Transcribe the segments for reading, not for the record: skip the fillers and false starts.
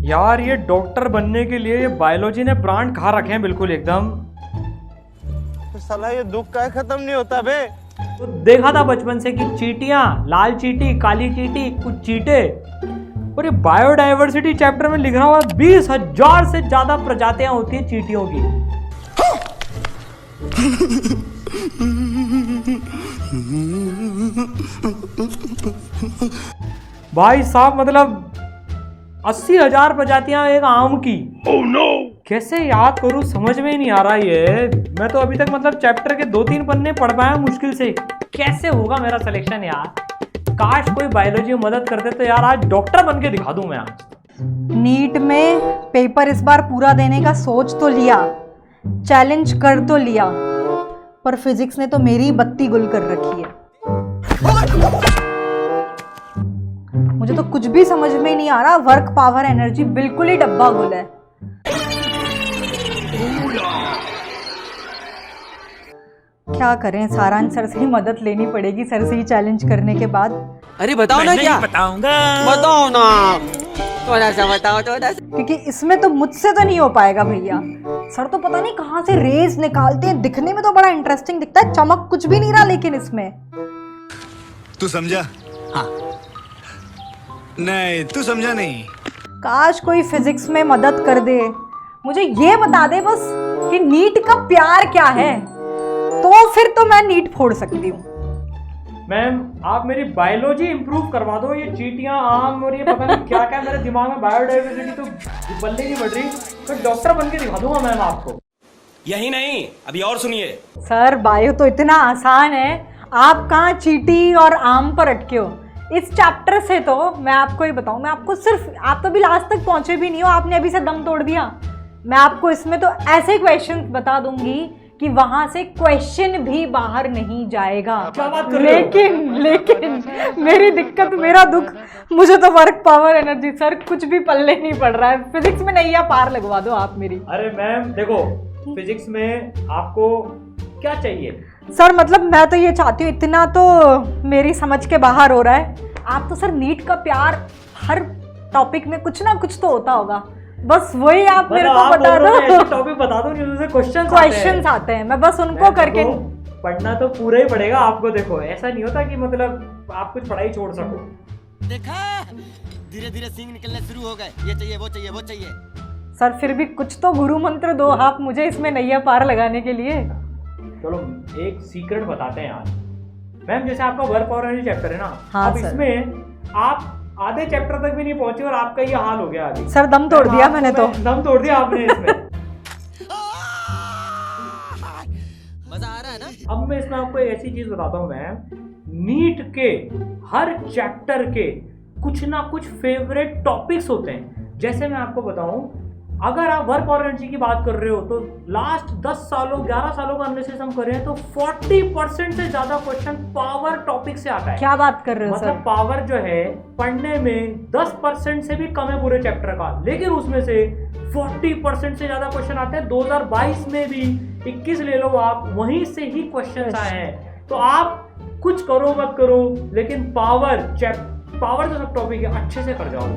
यार ये डॉक्टर बनने के लिए ये बायोलॉजी ने प्राण खा रखे हैं बिल्कुल एकदम। तो साला ये दुख का खत्म नहीं होता बे। तो देखा था बचपन से कि चींटियां, लाल चींटी, काली चींटी, कुछ चींटे, और ये बायोडाइवर्सिटी चैप्टर में लिखा हुआ 20,000 से ज्यादा प्रजातियां होती है चींटियों की। भाई साहब मतलब 80,000 प्रजातियां एक आम की। oh, no! कैसे याद करूं समझ में ही नहीं आ रहा ये। मैं तो अभी तक मतलब चैप्टर के 2-3 पन्ने पढ़ पाया मुश्किल से। कैसे होगा मेरा सिलेक्शन यार। काश कोई बायोलॉजी में मदद करते तो यार आज डॉक्टर बन के दिखा दूं मैं आज। नीट में पेपर इस बार पूरा देने का सोच तो लिया, चैलेंज कर तो लिया, पर फिजिक्स ने तो मेरी बत्ती गुल कर रखी है। मुझे तो कुछ भी समझ में नहीं आ रहा। वर्क पावर एनर्जी बिल्कुल ही डब्बा गुल है। क्या करें, सारांश सर से ही मदद लेनी पड़ेगी सर से ही चैलेंज करने के बाद। अरे बताओ ना क्या बताऊंगा। बताओ ना, थोड़ा सा बताओ थोड़ा सा। क्योंकि इसमें तो मुझसे तो नहीं हो पाएगा भैया। सर तो पता नहीं कहाँ से रेज निकालते हैं, दिखने में तो बड़ा इंटरेस्टिंग दिखता है, चमक कुछ भी नहीं रहा लेकिन इसमें। तू समझा? हाँ। नहीं तू समझा नहीं। काश कोई फिजिक्स में मदद कर दे, मुझे ये बता दे बस कि नीट का प्यार क्या है, तो फिर तो मैं नीट फोड़ सकती हूँ। मैम आप मेरी बायोलॉजी इंप्रूव करवा दो। ये चींटियां, आम और ये पता नहीं क्या क्या मेरे दिमाग में बायोडाइवर्सिटी तो बल्ले नहीं बढ़ रही। तो डॉक्टर बन के दिखा दूंगा मैम आपको। यही नहीं, अभी और सुनिए। सर बायो तो इतना आसान है, आप कहाँ चींटी और आम पर अटके हो। इस चैप्टर से तो मैं आपको ही बताऊं, मैं आपको सिर्फ, आप तो अभी लास्ट तक पहुंचे भी नहीं हो, आपने अभी से दम तोड़ दिया। मैं आपको इसमें तो ऐसे क्वेश्चन बता दूंगी कि वहां से क्वेश्चन भी बाहर नहीं जाएगा। क्या बात कर रहे हो? लेकिन मेरी दिक्कत, मेरा दुख, मुझे तो वर्क पावर एनर्जी सर कुछ भी पल्ले नहीं पड़ रहा है। फिजिक्स में नैया पार लगवा दो आप मेरी। अरे मैम देखो, फिजिक्स में आपको क्या चाहिए? सर मतलब मैं तो ये चाहती हूँ, इतना तो मेरी समझ के बाहर हो रहा है। आप तो सर नीट का प्यार, हर टॉपिक में कुछ ना कुछ तो होता होगा, बस वही आप मेरे को बता दो। टॉपिक बता दो, क्वेश्चंस आते हैं, मैं बस उनको करके पढ़ना तो पूरा ही पड़ेगा आपको। देखो ऐसा नहीं होता कि मतलब आप कुछ पढ़ाई छोड़ सको। देखा, धीरे धीरे सींग निकलने शुरू हो गए। ये चाहिए, वो चाहिए, वो चाहिए। सर फिर भी कुछ तो गुरु मंत्र दो आप मुझे इसमें नैया पार लगाने के लिए। चलो एक सीक्रेट बताते हैं आज मैम। जैसे आपका वर्क पावर एनर्जी चैप्टर है ना, हाँ, अब सर। इसमें आप आधे चैप्टर तक भी नहीं पहुंचे और आपका ये हाल हो गया अभी। सर दम तोड़ दिया मैंने तो। दम तोड़ दिया आपने इसमें। मजा आ रहा है ना? अब मैं इसमें आपको एक ऐसी चीज बताता हूँ मैम, नीट के हर चैप्टर के कुछ ना कुछ फेवरेट टॉपिक्स होते हैं। जैसे मैं आपको बताऊं, अगर आप वर्क पावर एनर्जी की बात कर रहे हो तो लास्ट 10 सालों 11 सालों का एनालिसिस हम कर रहे हैं तो 40% से ज्यादा क्वेश्चन पावर टॉपिक से आता है। क्या बात कर रहे हो मतलब सर? पावर जो है पढ़ने में 10% से भी कम है पूरे चैप्टर का, लेकिन उसमें से 40% से ज्यादा क्वेश्चन आते हैं। 2022 में भी 21 ले लो आप, वहीं से ही क्वेश्चन आए हैं। तो आप कुछ करो मत करो, लेकिन पावर जो सब टॉपिक है अच्छे से कर जाओ।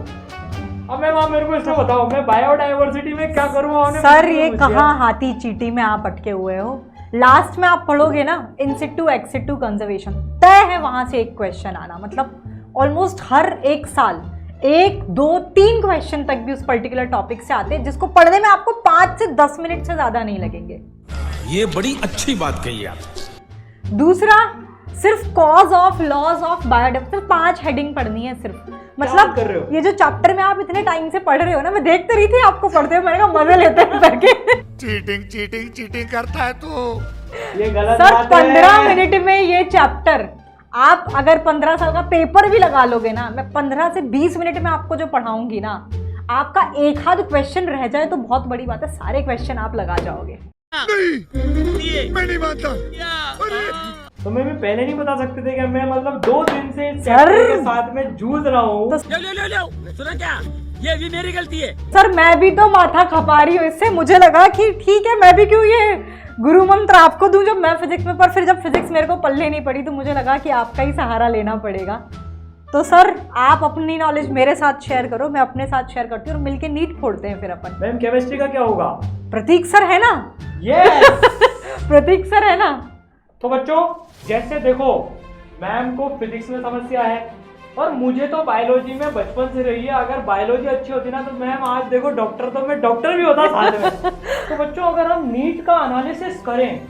अब मैम आप मेरे को इसमें बताओ, मैं बायोडाइवर्सिटी में क्या करूँ? सर ये कहाँ हाथी चींटी में आप अटके हुए हो। लास्ट में आप पढ़ोगे ना इन-सिटू एक्स-सिटू कंजर्वेशन, तय है वहां से एक क्वेश्चन आना। मतलब ऑलमोस्ट हर एक साल 1, 2, 3 क्वेश्चन तक भी उस पर्टिकुलर टॉपिक से आते हैं, जिसको पढ़ने में आपको 5 से 10 मिनट से ज्यादा नहीं लगेंगे। ये बड़ी अच्छी बात कही आप। दूसरा, सिर्फ cause of loss of biodiversity 5 heading पढ़नी है सिर्फ। मतलब कर रहे हो? ये जो चैप्टर में आप इतने टाइम से पढ़ रहे हो ना, मैं देखते रही थी आपको पढ़ते हुए, मैंने कहा मजे लेते हैं करके। चीटिंग करता है तू। ये गलत सर बात 15 है। मिनट में ये चैप्टर आप अगर 15 साल का पेपर भी लगा लोगे ना, मैं 15 से 20 मिनट में आपको जो पढ़ाऊंगी ना, आपका एक आध क्वेश्चन रह जाए तो बहुत बड़ी बात है, सारे क्वेश्चन आप लगा जाओगे। मैं नहीं मानता। तो मैं भी पहले नहीं बता सकते थे कि मैं मतलब 2 दिन से इस सर! चैप्टर के साथ में जूझ रहा हूँ। तो सुना क्या? ये भी मेरी गलती है। सर मैं भी तो माथा खपा रही हूँ इससे, मुझे लगा कि ठीक है मैं भी क्यों ये गुरु मंत्र आपको दूं जब मैं फिजिक्स में, पर फिर जब फिजिक्स मेरे को पल्ले नहीं पड़ी तो मुझे लगा कि आपका ही सहारा लेना पड़ेगा। तो सर आप अपनी नॉलेज मेरे साथ शेयर करो, मैं अपने साथ शेयर करती हूँ और मिलके नीट फोड़ते हैं फिर अपन। मैम केमिस्ट्री का क्या होगा? प्रतीक सर है ना? यस प्रतीक सर है ना? तो बच्चों जैसे देखो मैम को फिजिक्स में समस्या है और मुझे तो बायोलॉजी में बचपन से रही है। अगर बायोलॉजी अच्छी होती ना तो मैम आज देखो डॉक्टर, तो मैं डॉक्टर भी होता साथ में। तो बच्चों अगर हम नीट का एनालिसिस करें,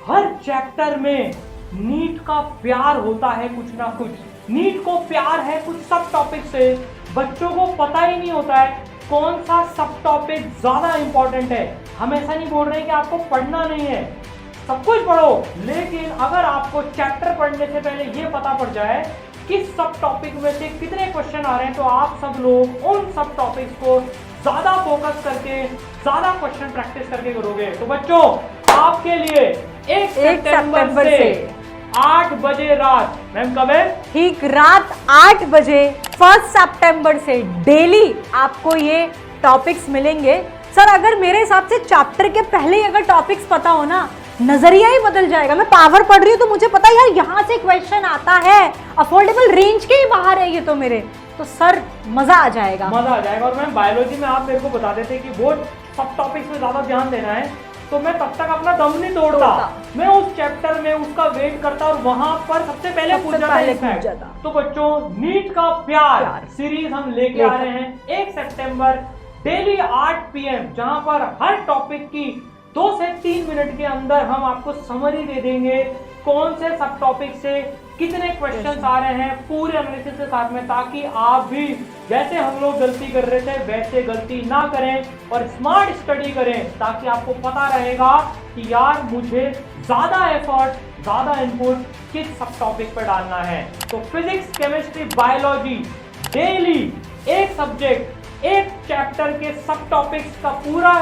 हर चैप्टर में नीट का प्यार होता है कुछ ना कुछ। नीट को प्यार है कुछ सब टॉपिक से। बच्चों को पता ही नहीं होता है कौन सा सब टॉपिक ज्यादा इंपॉर्टेंट है। हम ऐसा नहीं बोल रहे कि आपको पढ़ना नहीं है, सब कुछ पढ़ो, लेकिन अगर आपको चैप्टर पढ़ने से पहले ये पता पड़ जाए कि सब टॉपिक में से कितने क्वेश्चन आ रहे हैं, तो आप सब लोग उन सब टॉपिक्स को ज्यादा फोकस करके ज्यादा क्वेश्चन प्रैक्टिस करके करोगे। तो बच्चों आपके लिए 1 सितंबर से 8 बजे रात, मैम कब है? ठीक रात 8 बजे 1 सितंबर से डेली आपको ये टॉपिक्स मिलेंगे। सर अगर मेरे हिसाब से चैप्टर के पहले ही अगर टॉपिक्स पता हो ना, नजरिया ही बदल जाएगा। मैं पावर पढ़ रही हूँ तो मुझे पता है यार यहाँ से क्वेश्चन आता है, अफोर्डेबल रेंज के ही बाहर है ये तो मेरे, तो सर मजा आ जाएगा। मजा आ जाएगा। और मैम बायोलॉजी में आप मेरे को बता देते कि वो सब टॉपिक्स में ज्यादा ध्यान देना है, तो मैं तब तक अपना दम नहीं तोड़ता। मैं उस चैप्टर में उसका वेट करता और वहां पर सबसे पहले पूछ जाता। तो बच्चों नीट का प्यार सीरीज हम लेके आ रहे हैं 1 सितंबर डेली 8 PM, जहां पर हर टॉपिक की 2 से 3 मिनट के अंदर हम आपको समरी दे देंगे कौन से सब टॉपिक से कितने क्वेश्चन आ रहे हैं पूरे एनालिसिस के साथ में, ताकि आप भी जैसे हम लोग गलती कर रहे थे वैसे गलती ना करें और स्मार्ट स्टडी करें, ताकि आपको पता रहेगा कि यार मुझे ज्यादा एफर्ट ज्यादा इनपुट किस सब टॉपिक पर डालना है। तो फिजिक्स केमिस्ट्री बायोलॉजी डेली एक सब्जेक्ट एक चैप्टर के सब टॉपिक्स का पूरा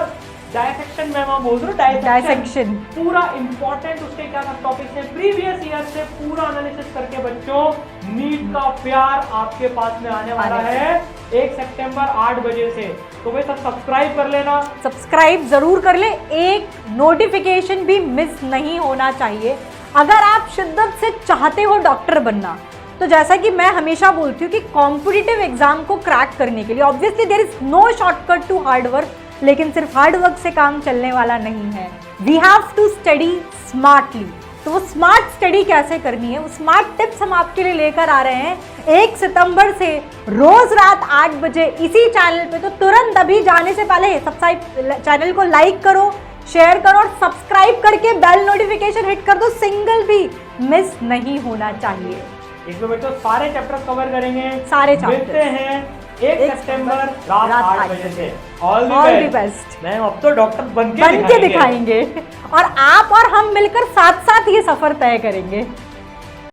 डायसेक्शन में मैं बोल रहा हूँ, डायसेक्शन पूरा इंपॉर्टेंट उसके क्या सब टॉपिक्स हैं प्रीवियस ईयर से पूरा एनालिसिस करके बच्चों नीट का प्यार आपके पास में आने वाला है 1 सितंबर 8 बजे से। तो भाई सब सब्सक्राइब कर लेना, सब्सक्राइब जरूर कर ले, एक नोटिफिकेशन भी मिस नहीं होना चाहिए। अगर आप शिद्दत से चाहते हो डॉक्टर बनना, तो जैसा कि मैं हमेशा बोलती हूँ कि कॉम्पिटिटिव एग्जाम को क्रैक करने के लिए obviously there is no shortcut to hard work, लेकिन सिर्फ हार्ड वर्क से काम चलने वाला नहीं है। We have to study smartly. तो वो स्मार्ट स्टडी कैसे करनी है, वो स्मार्ट टिप्स हम आपके लिए लेकर आ रहे हैं 1 सितंबर से रोज रात 8 बजे इसी चैनल पे। तो तुरंत अभी जाने से पहले चैनल को लाइक करो, शेयर करो और सब्सक्राइब करके बेल नोटिफिकेशन हिट कर दो, सिंगल भी मिस नहीं होना चाहिए। इसमें बच्चों सारे चैप्टर कवर करेंगे, सारे चैप्टर मिलते हैं 1 सितंबर रात 8 बजे से। All the best. मैम अब तो डॉक्टर बन के दिखाएंगे और आप और हम मिलकर साथ साथ ये सफर तय करेंगे।